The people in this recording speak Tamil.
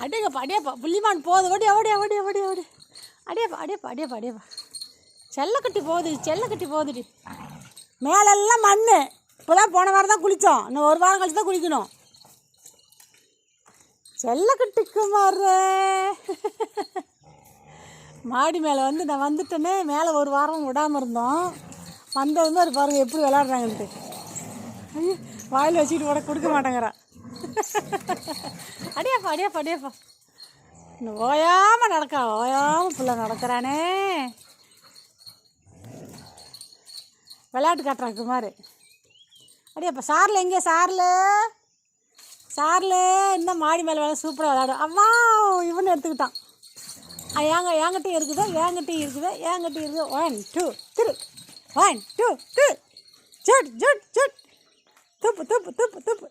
அடேங்கப்பா அடியேப்பா புள்ளிமான் போகுது ஓடியா ஓடியா ஓடியா ஓடியா ஓடி அடியேப்பா அடியேப்பா அடியேப்பா அடியேப்பா செல்லக்கட்டி போகுது செல்லக்கட்டி போகுதுடி. மேலெல்லாம் மண். இப்போதான் போன வாரம் தான் குளித்தோம், இன்னும் ஒரு வாரம் கழிச்சு தான் குளிக்கணும். செல்லக்கட்டிக்கு மாறு மாடி மேலே வந்து நான் வந்துட்டேனே. மேலே ஒரு வாரம் விடாமல் இருந்தோம், வந்ததுமே ஒரு பாருங்கள் எப்படி விளாட்றாங்கன்ட்டு. வாயில் வச்சுக்கிட்டு கூட கொடுக்க மாட்டேங்கிறான். அடியாப்பா அடியாப்பா அடியாப்பா இன்னும் ஓயாமல் நடக்கா, ஓயாமல் பிள்ளை நடக்கிறானே. விளையாட்டு காட்டுறான் குமார். அடியாப்பா சாரில் எங்கே சாரில் இன்னும் மாடி மேலே வேலை சூப்பராக விளையாடும். அம்மா இவனு எடுத்துக்கிட்டான். என்கிட்டையும் இருக்குது 1 2 3 1 2 3 ஜட் ஜட் ஜட் துப்பு துப்பு துப்பு துப்பு